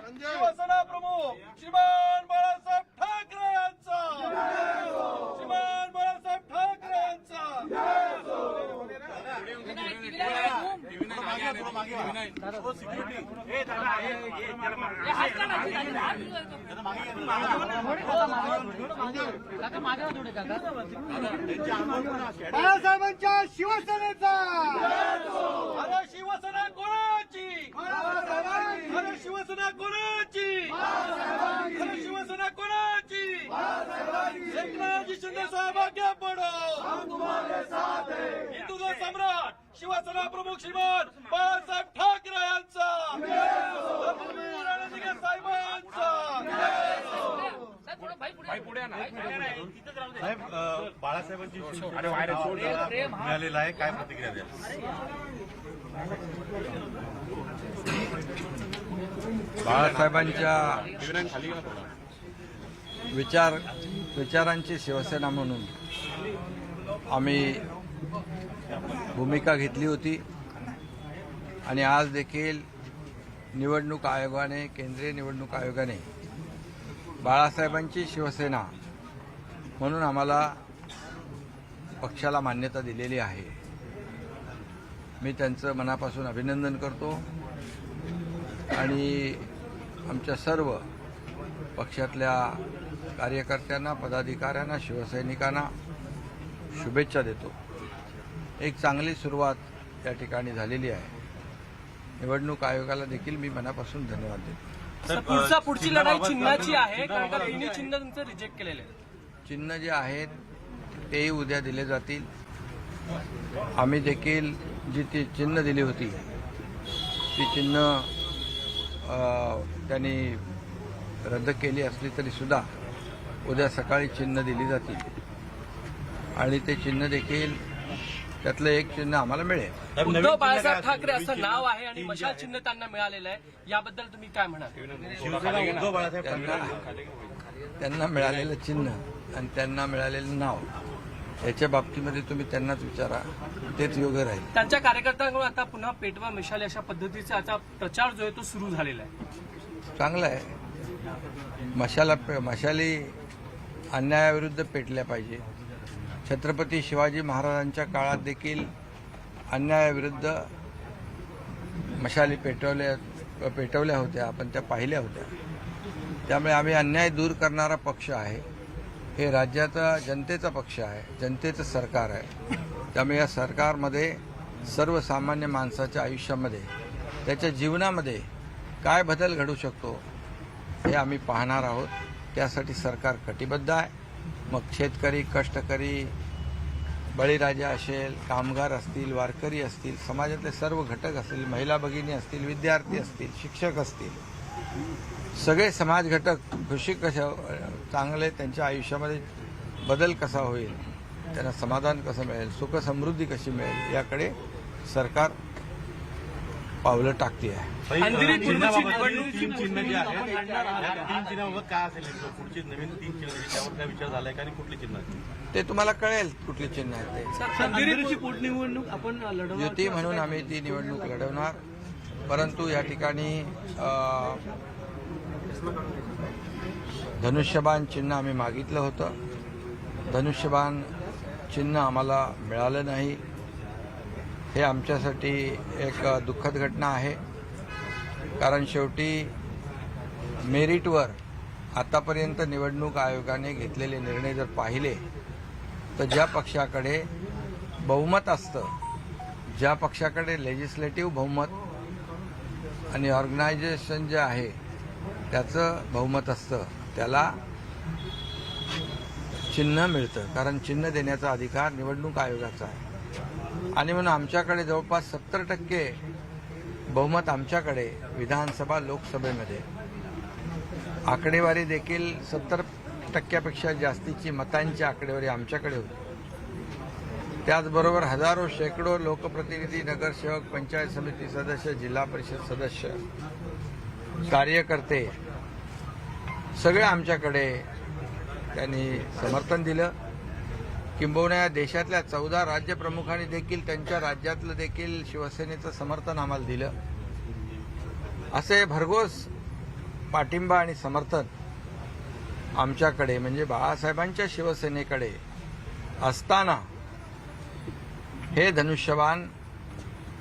शिवसेना प्रमुख श्रीमान बाळासाहेब ठाकरे यांचा, श्रीमान बाळासाहेब ठाकरे यांचा। बाळासाहेबांच्या शिवसेनेचा, अरे शिवसेना कोणाची, अरे शिवसेना कोणाची, अरे शिवसेना कोणाची, एकनाथजी शिंदे साहेब आगे बढ़ो, हिंदुत्व सम्राट शिवसेना प्रमुख श्रीमान बाळासाहेब ठाकरे यांचा, धर्मवीर रणजिंगे साहेबांचा। साहेब बाळासाहेबांची मिळालेला आहे, काय प्रतिक्रिया द्या? बाळासाहेबांच्या विचारांची शिवसेना म्हणून आम्ही भूमिका घेतली होती आणि आज देखील निवडणूक आयोगाने, केंद्रीय निवडणूक आयोगाने बाळासाहेबांची शिवसेना म्हणून आम्हाला पक्षाला मान्यता दिलेली आहे। मी त्यांचं मनापासून अभिनंदन करतो आणि आमच्या सर्व पक्षातल्या कार्यकर्त्यांना, पदाधिकाऱ्यांना, शिवसैनिकांना शुभेच्छा देतो। एक चांगली सुरुवात या ठिकाणी झालेली आहे। निवडणूक आयोगाला देखील मी मनापासून धन्यवाद देतो। पुढची लढाई चिन्हाची आहे, कारण का तिन्ही चिन्ह तुमचं रिजेक्ट केलेले आहे। चिन्ह जे आहेत तेही उद्या दिले जातील। आम्ही देखील जी ती चिन्ह दिली होती ती चिन्ह त्यांनी रद्द केली असली तरी सुद्धा उद्या सकाळी चिन्ह दिली जातील आणि ते चिन्ह देखील त्यातलं एक चिन्ह आम्हाला मिळेल। उद्धव बाळासाहेब ठाकरे असं नाव आहे आणि मशाल चिन्ह त्यांना मिळालेलं आहे, याबद्दल तुम्ही काय म्हणाल? शिवसेना उद्धव बाळासाहेब त्यांना मिळालेलं चिन्ह आणि त्यांना मिळालेलं नाव याच्या बाबतीमध्ये तुम्ही त्यांनाच विचारा, तेच योग्य राहील। त्यांच्या कार्यकर्त्यांकडून आता पुन्हा पेटवा मिशाल अशा पद्धतीचा आता प्रचार जो आहे तो सुरू झालेला आहे। चांगलं आहे। मशाली अन्यायाविरुद्ध पेटल्या पाहिजे। छत्रपती शिवाजी महाराजांच्या काळात देखील अन्यायाविरुद्ध मशाली पेटवल्या होत्या, आपण त्या पाहिल्या होत्या। त्यामुळे आम्ही अन्याय दूर करणारा पक्ष आहे। हे राज्याचा, जनतेचा पक्ष आहे, जनतेचं सरकार आहे। त्यामुळे या सरकारमध्ये सर्वसामान्य माणसाच्या आयुष्यामध्ये, त्याच्या जीवनामध्ये काय बदल घडू शकतो हे आम्ही पाहणार आहोत। त्यासाठी सरकार कटिबद्ध आहे। मग शेतकरी, कष्टकरी, बळीराजा असेल, कामगार असतील, वारकरी असतील, समाजातले सर्व घटक असतील, महिला भगिनी असतील, विद्यार्थी असतील, शिक्षक असतील, सगळे समाज घटक खुशी कशा चांगले, त्यांच्या आयुष्यामध्ये बदल कसा होईल, त्यांना समाधान कसं मिळेल, सुख समृद्धी कशी मिळेल याकडे सरकार पावलं टाकते आहे। चिन्हाबाबत तीन चिन्ह जे आहेत त्या तीन चिन्हाबाबत काय असेल, पुढची नवीन तीन चिन्ह त्यावर काय विचार झालाय का आणि कुठली चिन्ह? ते तुम्हाला कळेल कुठली चिन्ह आहे ते। अंधेरीची पोटनिवडणूक आपण लढवणार, युती म्हणून आम्ही ती निवडणूक लढवणार, परंतु या ठिकाणी धनुष्यबाण चिन्ह आम्ही मागितलं होतं। धनुष्यबाण चिन्ह आम्हाला मिळालं नाही। हे आमच्यासाठी एक दुःखद घटना आहे, कारण शेवटी मेरिटवर आतापर्यंत निवडणूक आयोगाने घेतलेले निर्णय जर पाहिले तर ज्या पक्षाकडे बहुमत असतं, ज्या पक्षाकडे लेजिस्लेटिव्ह बहुमत आणि ऑर्गनायझेशन जे आहे त्याचं बहुमत असतं त्याला चिन्ह मिळतं, कारण चिन्ह देण्याचा अधिकार निवडणूक आयोगाचा आहे। आणि म्हणून आमच्याकडे जवळपास 70% बहुमत आमच्याकडे विधानसभा, लोकसभेमध्ये आकडेवारी देखील 70%पेक्षा जास्तीची मतांची आकडेवारी आमच्याकडे होती। त्याचबरोबर हजारो, शेकडो लोकप्रतिनिधी, नगरसेवक, पंचायत समिती सदस्य, जिल्हा परिषद सदस्य, कार्यकर्ते सगळे आमच्याकडे त्यांनी समर्थन दिलं। किंबहुना या देशातल्या 14 राज्यप्रमुखांनी देखील त्यांच्या राज्यातलं देखील शिवसेनेचं समर्थन आम्हाला दिलं। असे भरघोस पाठिंबा आणि समर्थन आमच्याकडे म्हणजे बाळासाहेबांच्या शिवसेनेकडे असताना हे धनुष्यबाण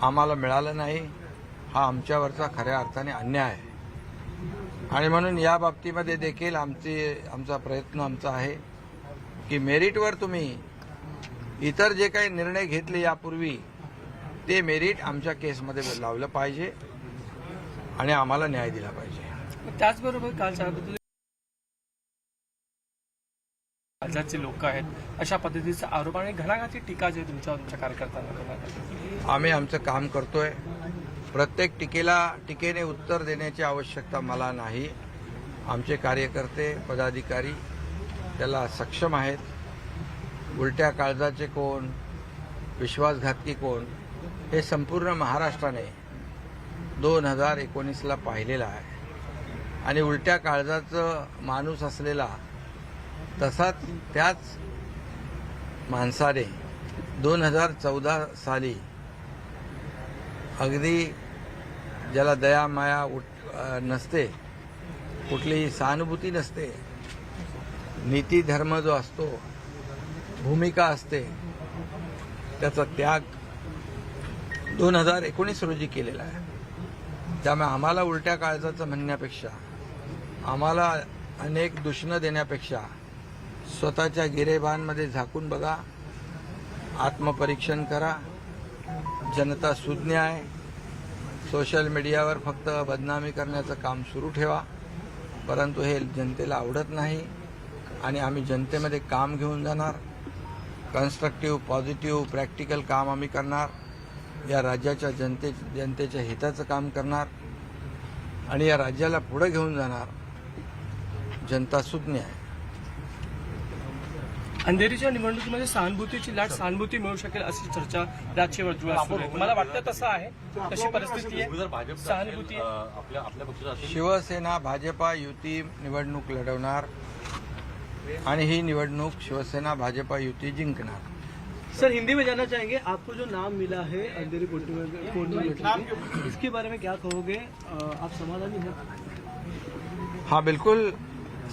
आम्हाला मिळालं नाही, हा आमच्यावरचा खऱ्या अर्थाने अन्याय आहे. आणि म्हणून या बाबतीमध्ये देखील आमचा प्रयत्न आमचा आहे की मेरिटवर तुम्ही इतर जे काही निर्णय घेतले यापूर्वी ते मेरिट आमच्या केसमध्ये लावलं पाहिजे आणि आम्हाला न्याय दिला पाहिजे. त्याचबरोबर काल साहेब राज्याचे लोक आहेत अशा पद्धतीचा आरोप आणि घणाघाती टीका जे तुमच्या कार्यकर्त्यांना करण्यात आली. आम्ही आमचं काम करतोय. प्रत्येक टीकेने उत्तर देण्याची आवश्यकता मला नाही. आमचे कार्यकर्ते पदाधिकारी त्याला सक्षम आहेत. उलट्या काळजाचे कोण, विश्वासघातकी कोण, हे संपूर्ण महाराष्ट्राने 2019ला पाहिलेलं आहे. आणि उलट्या काळजाचं माणूस असलेला तसाच त्याच माणसाने 2014 साली अगदी ज्याला दया माया नसते, कुठलीही सहानुभूती नसते, नीती धर्म जो असतो, भूमिका असते, त्याचा त्याग 2019 रोजी केलेला आहे. त्यामुळे आम्हाला उलट्या काळजाचं म्हणण्यापेक्षा, आम्हाला अनेक दूषणं देण्यापेक्षा स्वतःच्या गिरेबांमध्ये झाकून बघा, आत्मपरीक्षण करा. जनता सुज्ञ आहे. सोशल मीडियावर फक्त बदनामी करण्याचं काम सुरू ठेवा, परंतु हे जनतेला आवडत नाही. आणि आम्ही जनतेमध्ये काम घेऊन जाणार. कन्स्ट्रक्टिव्ह, पॉझिटिव्ह, प्रॅक्टिकल काम आम्ही करणार. या राज्याच्या जनतेच्या हिताचं काम करणार आणि या राज्याला पुढे घेऊन जाणार. जनता सुज्ञ आहे. अंधेरीच्या निवडणुकीमध्ये सहानुभूतीची लाट सहानुभूती मिळू शकेल अशी चर्चा राज्यावर सुरू आहे. मला वाटतं तसं आहे, तशी परिस्थिती आहे. सहानुभूती आपल्या पक्षाचा असेल. शिवसेना भाजपा युती निवडणूक लढवणार आणि ही निवडणूक शिवसेना भाजपा युती जिंकणार. सर, हिंदी में जानना चाहेंगे, आपको जो नाम मिला है अंधेरी कोर्ट, इसके बारे में क्या कहोगे? आप समाधानी हैं? हाँ, बिल्कुल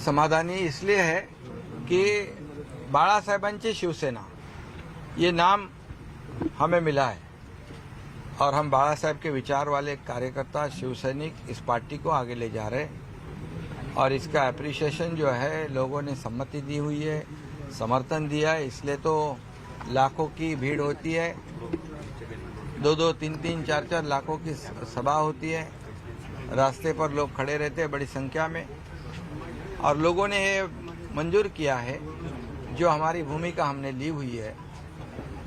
समाधानी इसलिए है कि बाळासाहेबांची शिवसेना ये नाम हमें मिला है और हम बाला साहब के विचार वाले कार्यकर्ता शिवसैनिक इस पार्टी को आगे ले जा रहे हैं और इसका एप्रिसिएशन जो है लोगों ने सम्मति दी हुई है, समर्थन दिया है. इसलिए तो लाखों की भीड़ होती है, 2-2, 3-3, 4-4 लाखों की सभा होती है. रास्ते पर लोग खड़े रहते हैं बड़ी संख्या में और लोगों ने ये मंजूर किया है जो हमारी भूमिका हमने ली हुई है,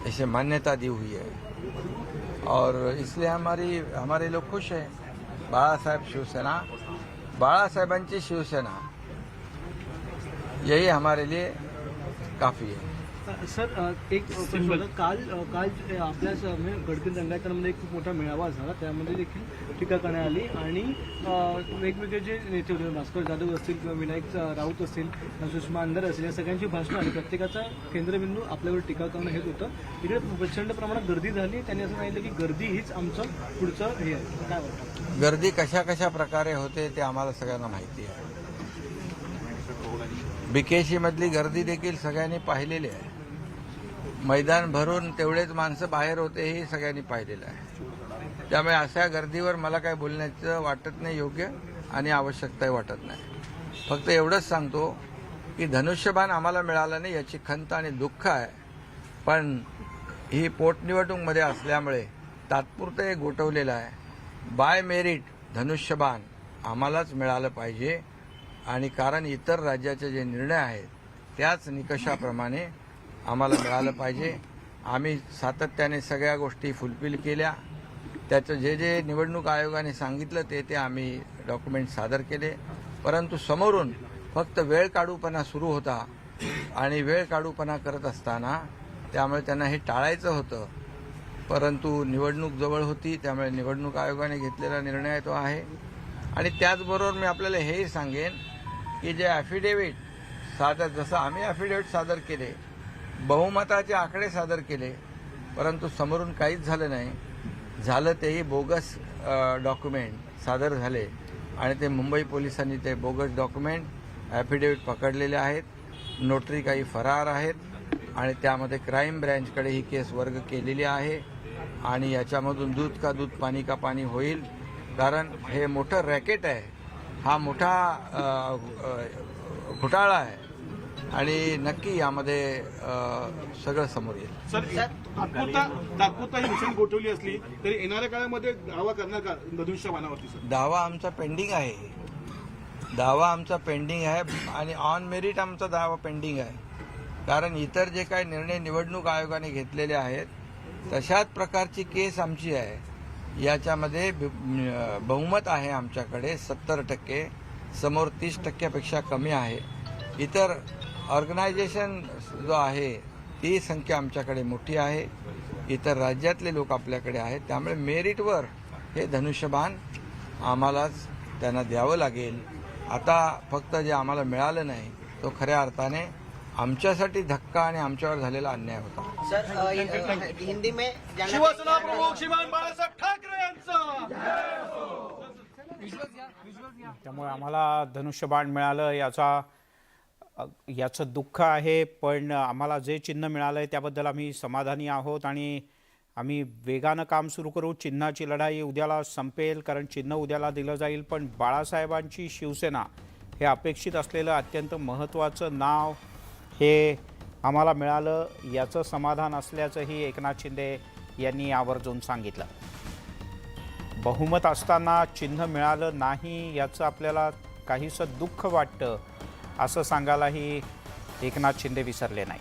इसे मान्यता दी हुई है और इसलिए हमारे लोग खुश हैं. बाळासाहेब शिवसेना, बाळासाहेबांची शिवसेना, यही हमारे लिए काफी है. सर, एक प्रश्न होता. काल आपल्याच गडकरी रंगायतांमध्ये एक खूप मोठा मेळावा झाला, त्यामध्ये देखील टीका करण्यात आली आणि वेगवेगळे जे नेते होते, भास्कर जाधव असतील किंवा विनायक राऊत असतील, सुषमा अंधारे असतील, या सगळ्यांची भाषणं आली. प्रत्येकाचा केंद्रबिंदू आपल्यावर टीका करणं हेच होतं. इकडे प्रचंड प्रमाणात गर्दी झाली. त्यांनी असं सांगितलं की गर्दी हीच आमचं पुढचं हे आहे. काय वाटतं? गर्दी कशा प्रकारे होते ते आम्हाला सगळ्यांना माहिती आहे. बीकेसी मधली गर्दी देखील सगळ्यांनी पाहिलेली आहे. मैदान भरून तेवढेच माणसं बाहेर होते हे सगळ्यांनी पाहिलेलं आहे. त्यामुळे अशा गर्दीवर मला काय बोलण्याचं वाटत नाही योग्य आणि आवश्यकताही वाटत नाही. फक्त एवढंच सांगतो की धनुष्यबाण आम्हाला मिळालं नाही याची खंत आणि दुःख आहे, पण ही पोटनिवडणूकमध्ये असल्यामुळे तात्पुरतं हे गोठवलेलं आहे. बाय मेरिट धनुष्यबाण आम्हालाच मिळालं पाहिजे आणि कारण इतर राज्याचे जे निर्णय आहेत त्याच निकषाप्रमाणे आम्हाला मिळालं पाहिजे. आम्ही सातत्याने सगळ्या गोष्टी फुलफिल केल्या. त्याचं जे निवडणूक आयोगाने सांगितलं ते आम्ही डॉक्युमेंट सादर केले, परंतु समोरून फक्त वेळ काढूपणा सुरू होता आणि वेळ काढूपणा करत असताना त्यामुळे त्यांना हे टाळायचं होतं, परंतु निवडणूक जवळ होती त्यामुळे निवडणूक आयोगाने घेतलेला निर्णय तो आहे. आणि त्याचबरोबर मी आपल्याला हेही सांगेन की जे ॲफिडेव्हिट सादर, जसं आम्ही ॲफिडेव्हिट सादर केले, बहुमताचे आकडे सादर केले, परंतु समोरून काहीच झालं नाही. झालं तेही बोगस डॉक्युमेंट सादर झाले आणि ते मुंबई पोलिसांनी ते बोगस डॉक्युमेंट ॲफिडेव्हिट पकडलेले आहेत. नोटरी काही फरार आहेत आणि त्यामध्ये क्राईम ब्रँचकडे ही केस वर्ग केलेली आहे आणि याच्यामधून दूध का दूध पाणी का पाणी होईल. कारण हे मोठं रॅकेट आहे, हा मोठा घोटाळा आहे आणि नक्की यामध्ये सगळं समोर येईल. सर तात्पुरता ही मिशन गोठवली असली तरी येणाऱ्या काळामध्ये दावा करणार का धनुष्यबाणावरती? सर दावा आमचा पेंडिंग आहे आणि ऑन मेरिट आमचा दावा पेंडिंग आहे. कारण इतर जे काही निर्णय निवडणूक आयोगाने घेतलेले आहेत तशाच प्रकारची केस आमची आहे. याच्यामध्ये बहुमत आहे आमच्याकडे 70%, समोर 30%पेक्षा कमी आहे. इतर ऑर्गनायझेशन जो आहे ती संख्या आमच्याकडे मोठी आहे. इतर राज्यातले लोक आपल्याकडे आहेत. त्यामुळे मेरिटवर हे धनुष्यबाण आम्हालाच त्यांना द्यावं लागेल. आता फक्त जे आम्हाला मिळालं नाही तो खऱ्या अर्थाने आमच्यासाठी धक्का आणि आमच्यावर झालेला अन्याय होता. सर हिंदी में शिवसेना प्रमुख श्रीमान बाळासाहेब ठाकरे यांचा. त्यामुळे आम्हाला धनुष्यबाण मिळालं याचं दुःख आहे, पण आम्हाला जे चिन्ह मिळालं आहे त्याबद्दल आम्ही समाधानी आहोत आणि आम्ही वेगानं काम सुरू करू. चिन्हाची लढाई उद्याला संपेल, कारण चिन्ह उद्याला दिलं जाईल. पण बाळासाहेबांची शिवसेना हे अपेक्षित असलेलं अत्यंत महत्त्वाचं नाव हे आम्हाला मिळालं, याचं समाधान असल्याचंही एकनाथ शिंदे यांनी आवर्जून सांगितलं. बहुमत असताना चिन्ह मिळालं नाही याचं आपल्याला काहीसं दुःख वाटतं असं सांगायलाही एकनाथ शिंदे विसरले नाही.